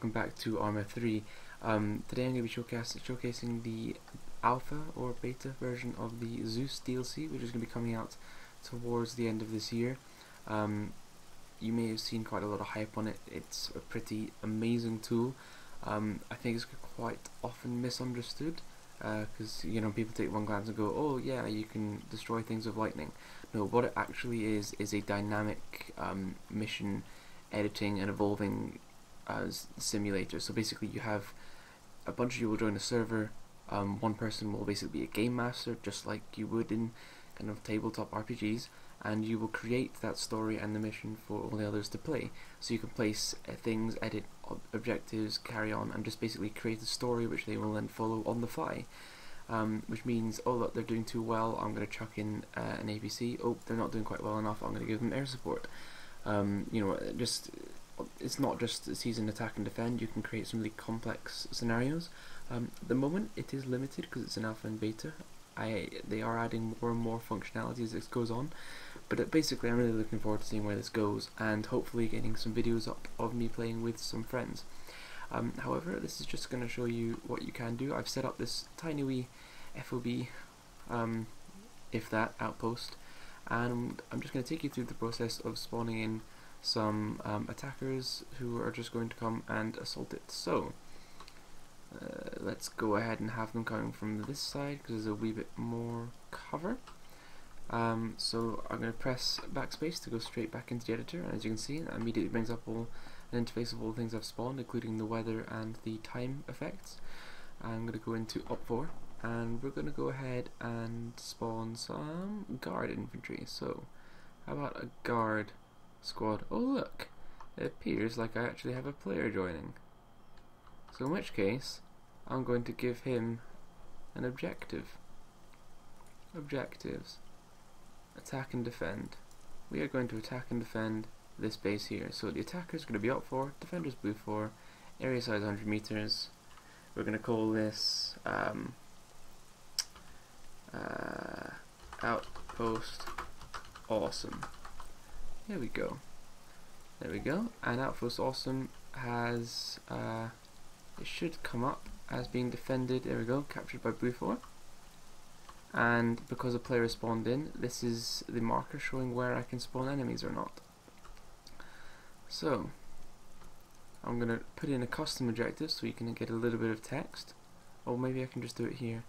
welcome back to Arma 3. Today I'm going to be showcasing the alpha or beta version of the Zeus DLC, which is going to be coming out towards the end of this year. You may have seen quite a lot of hype on it. It's a pretty amazing tool. I think it's quite often misunderstood because people take one glance and go, oh yeah, you can destroy things with lightning. No, what it actually is a dynamic mission editing and evolving simulator. So basically you have a bunch of people join a server. One person will basically be a game master, just like you would in kind of tabletop RPGs, and you will create that story and the mission for all the others to play. So you can place things, edit objectives, carry on, and just basically create a story which they will then follow on the fly. Which means, oh look, they're doing too well, I'm going to chuck in an ABC. Oh, they're not doing quite well enough, I'm going to give them air support. It's not just season attack and defend. You can create some really complex scenarios. At the moment it is limited because it's an alpha and beta. They are adding more and more functionality as this goes on, but basically I'm really looking forward to seeing where this goes, and hopefully getting some videos up of me playing with some friends. However, this is just going to show you what you can do. I've set up this tiny wee FOB, if that, outpost, and I'm just going to take you through the process of spawning in some attackers who are just going to come and assault it. So let's go ahead and have them coming from this side because there's a wee bit more cover. So I'm going to press backspace to go straight back into the editor, and as you can see, that immediately brings up an interface of all the things I've spawned, including the weather and the time effects. I'm going to go into Op4, and we're going to go ahead and spawn some guard infantry. So how about a guard squad? Oh look, it appears like I actually have a player joining. So in which case, I'm going to give him an objective. Objectives. Attack and defend. We are going to attack and defend this base here. So the attacker is going to be up 4, defender's blue 4, area size 100 meters. We're going to call this outpost awesome. There we go. There we go. And outpost awesome has it should come up as being defended. There we go. Captured by blue 4. And because a player spawned in, this is the marker showing where I can spawn enemies or not. So I'm going to put in a custom objective so you can get a little bit of text. Or maybe I can just do it here.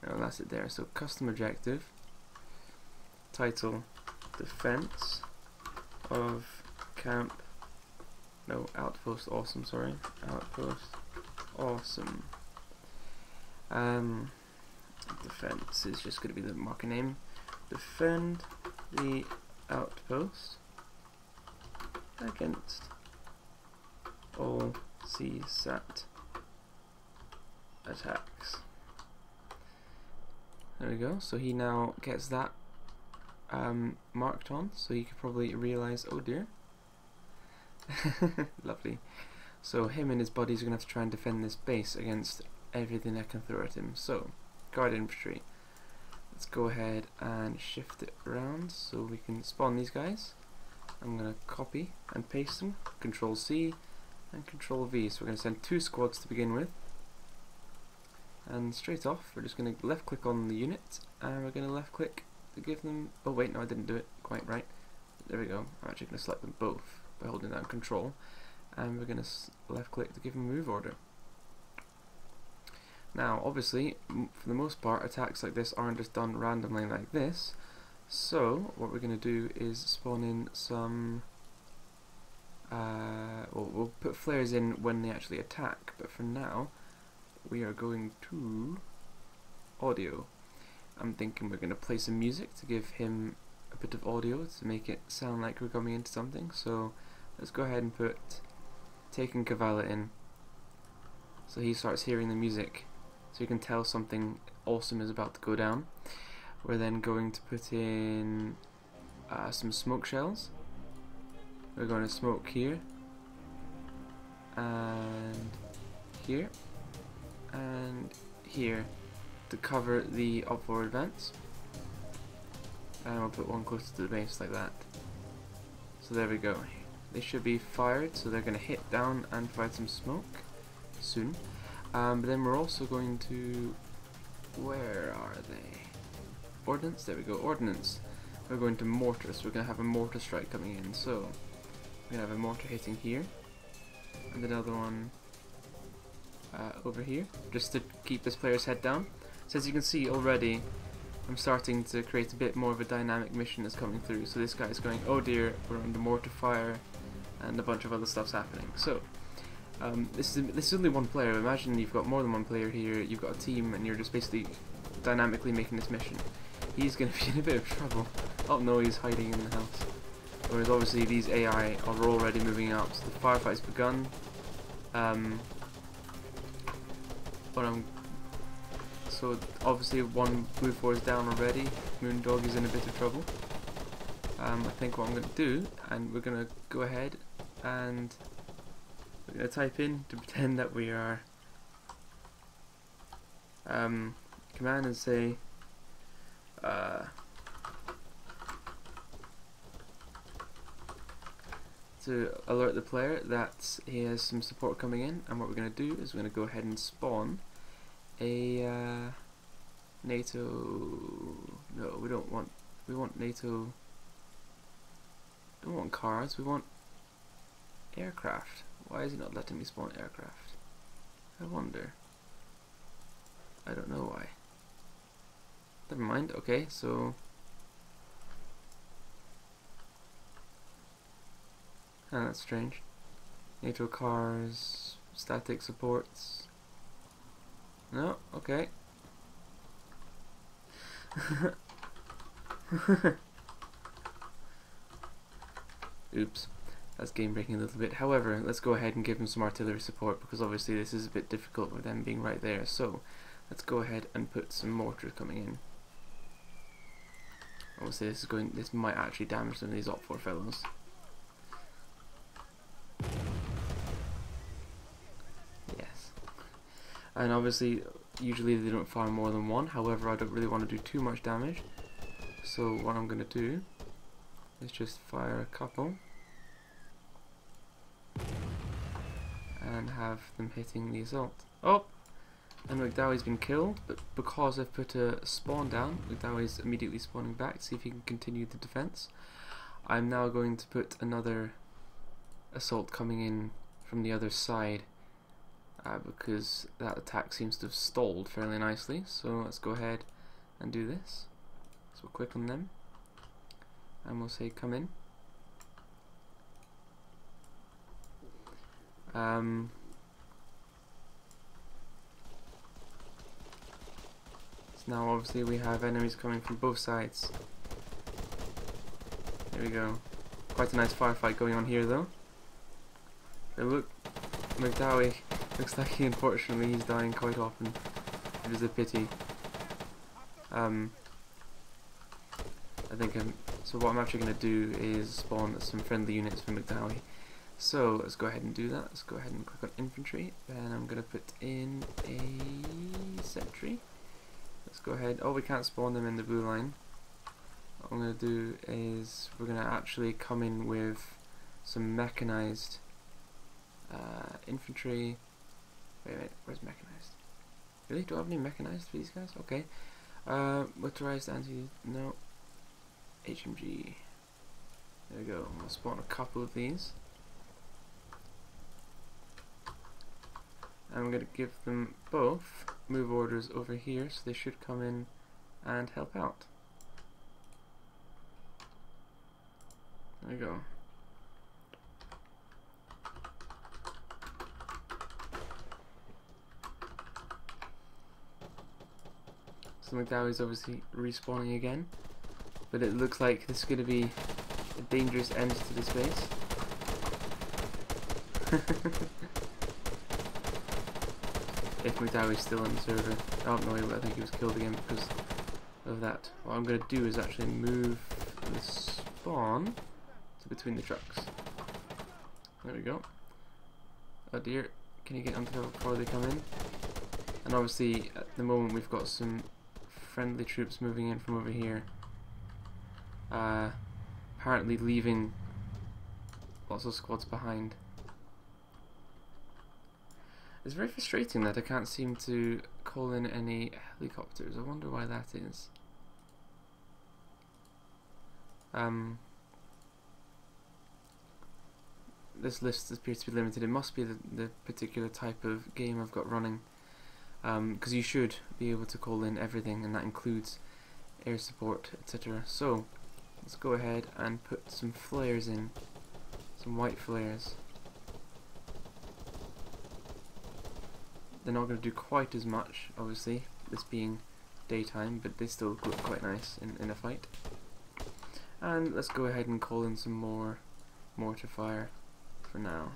No, that's it there. So custom objective, title, defense of camp, no, outpost awesome, sorry, outpost awesome. Defense is just going to be the marker name. Defend the outpost against all CSAT attacks. There we go. So he now gets that marked on, so you could probably realise, oh dear. Lovely. So him and his buddies are going to have to try and defend this base against everything I can throw at him. So guard infantry, let's go ahead and shift it around so we can spawn these guys. I'm going to copy and paste them, Control C and Control V. So we're going to send 2 squads to begin with, and straight off we're just going to left click on the unit, and we're going to left click to give them, oh wait, no, I didn't do it quite right. There we go. I'm actually going to select them both by holding down Control, and we're going to left click to give them a move order. Now obviously, for the most part, attacks like this aren't just done randomly like this, so what we're going to do is spawn in some we'll put flares in when they actually attack, but for now we are going to audio. I'm thinking we're going to play some music to give him a bit of audio to make it sound like we're coming into something. So let's go ahead and put Taken Kavala in, so he starts hearing the music, so you can tell something awesome is about to go down. We're then going to put in some smoke shells. We're going to smoke here, and here, and here to cover the upward advance. And we'll put one closer to the base like that. So there we go. they should be fired, so they're going to hit down and provide some smoke soon. But then we're also going to, where are they? Ordnance, there we go, ordnance. We're going to mortar, so we're going to have a mortar strike coming in. So we're going to have a mortar hitting here, and another one over here, just to keep this player's head down. So as you can see already, I'm starting to create a bit more of a dynamic mission that's coming through. So this guy's going, oh dear, we're under mortar fire, and a bunch of other stuff's happening. So this is only one player. Imagine you've got more than one player here, you've got a team, and you're just basically dynamically making this mission. He's going to be in a bit of trouble. Oh no, he's hiding in the house. Whereas obviously these AI are already moving up, so the firefight's begun. So obviously one blue 4 is down already. Moondog is in a bit of trouble. I think what I'm going to do, and we're going to go ahead and we're going to type in to pretend that we are command and say to alert the player that he has some support coming in, and what we're going to do is we're going to go ahead and spawn a NATO. No, we don't want. We want NATO. Don't want cars. We want aircraft. Why is it not letting me spawn aircraft? I wonder. I don't know why. Never mind. Okay, so. Oh, that's strange. NATO cars, static supports. No, okay. Oops, that's game breaking a little bit. However, let's go ahead and give them some artillery support, because obviously this is a bit difficult with them being right there. So let's go ahead and put some mortars coming in. Obviously this might actually damage some of these Op 4 fellows. Yes. And obviously usually they don't fire more than one, however I don't really want to do too much damage. So what I'm going to do is just fire a couple and have them hitting the assault. Oh! And McDowie's been killed, but because I've put a spawn down, McDowie's immediately spawning back to see if he can continue the defense. I'm now going to put another assault coming in from the other side, because that attack seems to have stalled fairly nicely. So let's go ahead and do this. So we'll click on them and we'll say come in. So now obviously we have enemies coming from both sides. There we go. Quite a nice firefight going on here though. But look, McDowie looks like unfortunately he's dying quite often. It is a pity. I think so what I'm actually going to do is spawn some friendly units for McDowie. So let's go ahead and do that. Let's go ahead and click on infantry. Then I'm going to put in a sentry. Let's go ahead. Oh, we can't spawn them in the blue line. What I'm going to do is we're going to actually come in with some mechanized infantry. Wait, where's mechanized? Really? Do I have any mechanized for these guys? Okay. Motorized anti. No. HMG. There we go. We'll spawn a couple of these. And I'm going to give them both move orders over here, so they should come in and help out. There we go. So McDowie's obviously respawning again, but it looks like this is going to be a dangerous end to this base. If McDowie's still on the server. Oh no, I think he was killed again because of that. What I'm going to do is actually move the spawn to between the trucks. There we go. Oh dear, can you get onto them before they come in? And obviously at the moment we've got some friendly troops moving in from over here. Apparently leaving lots of squads behind. It's very frustrating that I can't seem to call in any helicopters. I wonder why that is. This list appears to be limited. It must be the particular type of game I've got running. Because you should be able to call in everything, and that includes air support, etc. So, let's go ahead and put some flares in. Some white flares. They're not going to do quite as much, obviously, this being daytime, but they still look quite nice in a fight. And let's go ahead and call in some more mortar fire for now.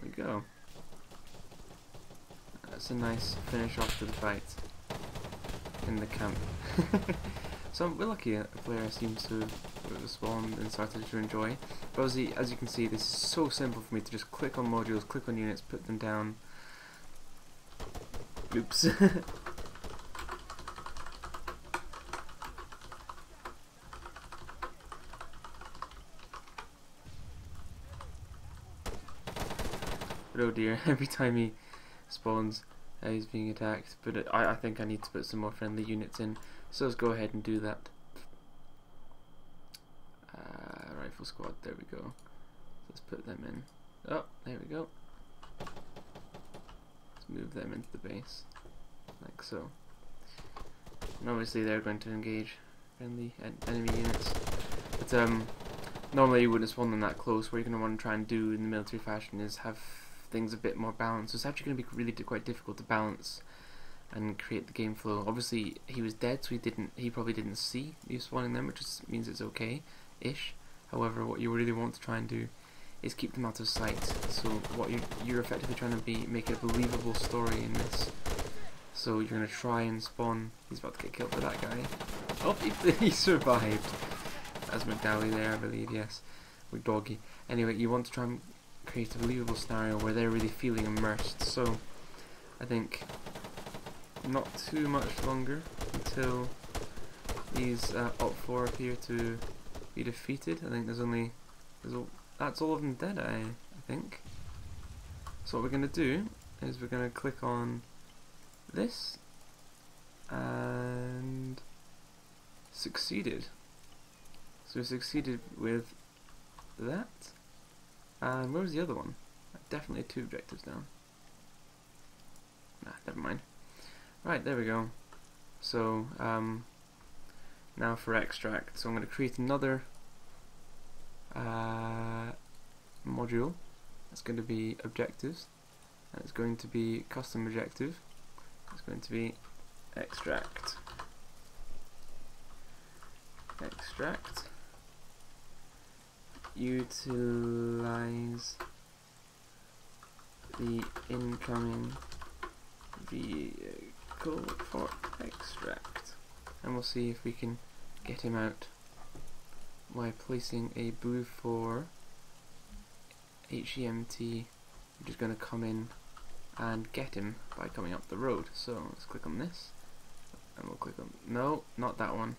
There we go. That's a nice finish off to the fight in the camp. So we're lucky a player seems to have spawned and started to enjoy. But obviously, as you can see, this is so simple for me to just click on modules, click on units, put them down. Oops. But oh dear, every time he spawns, he's being attacked. But I think I need to put some more friendly units in, so let's go ahead and do that. Rifle squad, there we go. Let's put them in. Oh, there we go. Let's move them into the base, like so. And obviously they're going to engage friendly enemy units. But normally you wouldn't spawn them that close. What you're going to want to try and do in the military fashion is have things a bit more balanced. So it's actually going to be really quite difficult to balance and create the game flow. Obviously he was dead, so he probably didn't see you spawning them, which means it's okay-ish. However, what you really want to try and do is keep them out of sight. So what you're effectively trying to make a believable story in this. So you're going to try and spawn. He's about to get killed by that guy. Oh, he survived. That's McDowley there, I believe. Yes, McDoggy. Anyway, you want to try and create a believable scenario where they're really feeling immersed. So I think not too much longer until these Op4 appear to be defeated. I think that's all of them dead, I think. So what we're going to do is we're going to click on this and succeeded. So we succeeded with that. And where was the other one? Definitely 2 objectives down. Nah, never mind. Right, there we go. So now for extract. So I'm going to create another module. It's going to be objectives, and it's going to be custom objective. It's going to be extract. Utilize the incoming vehicle for extract, and we'll see if we can get him out by placing a blue 4 HEMT, which is going to come in and get him by coming up the road. So let's click on this, and we'll click on, no, not that one,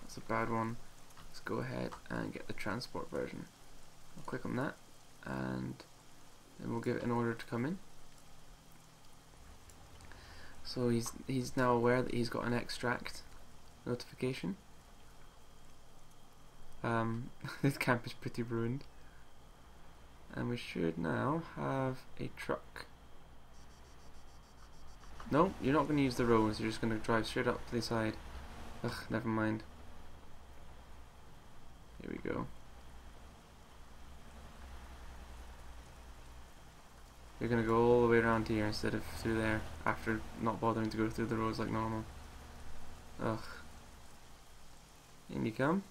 that's a bad one. Let's go ahead and get the transport version. I'll click on that, and then we'll give it an order to come in. So he's now aware that he's got an extract notification. This camp is pretty ruined, and we should now have a truck. No, you're not going to use the roads, you're just going to drive straight up to the side. Ugh, never mind. Here we go. You're going to go all the way around here instead of through there, after not bothering to go through the roads like normal. Ugh. In you come.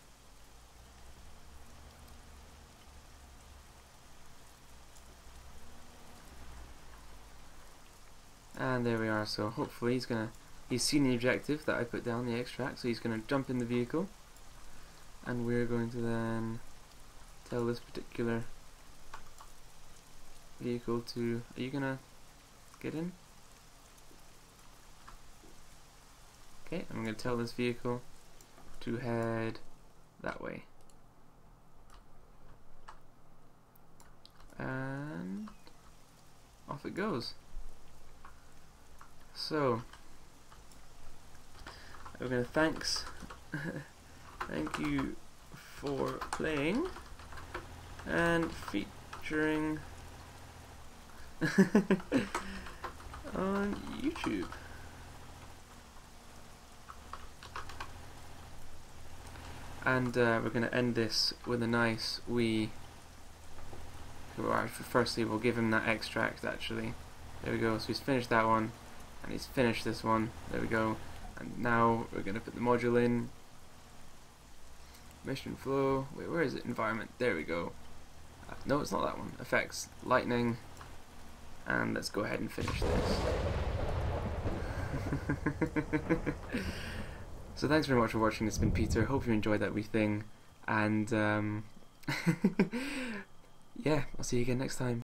And there we are. So hopefully he's seen the objective that I put down, the extract, so he's gonna jump in the vehicle, and we're going to then tell this particular vehicle to, are you gonna get in? Okay, I'm gonna tell this vehicle to head that way. and off it goes. So we're gonna thank you for playing and featuring on YouTube. And we're going to end this with a nice wee... Firstly, we'll give him that extract, actually. There we go, so he's finished that one, and he's finished this one. There we go. And now we're going to put the module in. Mission flow. Wait, where is it? Environment. There we go. No, it's not that one. Effects. Lightning. And let's go ahead and finish this. So thanks very much for watching. It's been Peter. Hope you enjoyed that wee thing. And yeah, I'll see you again next time.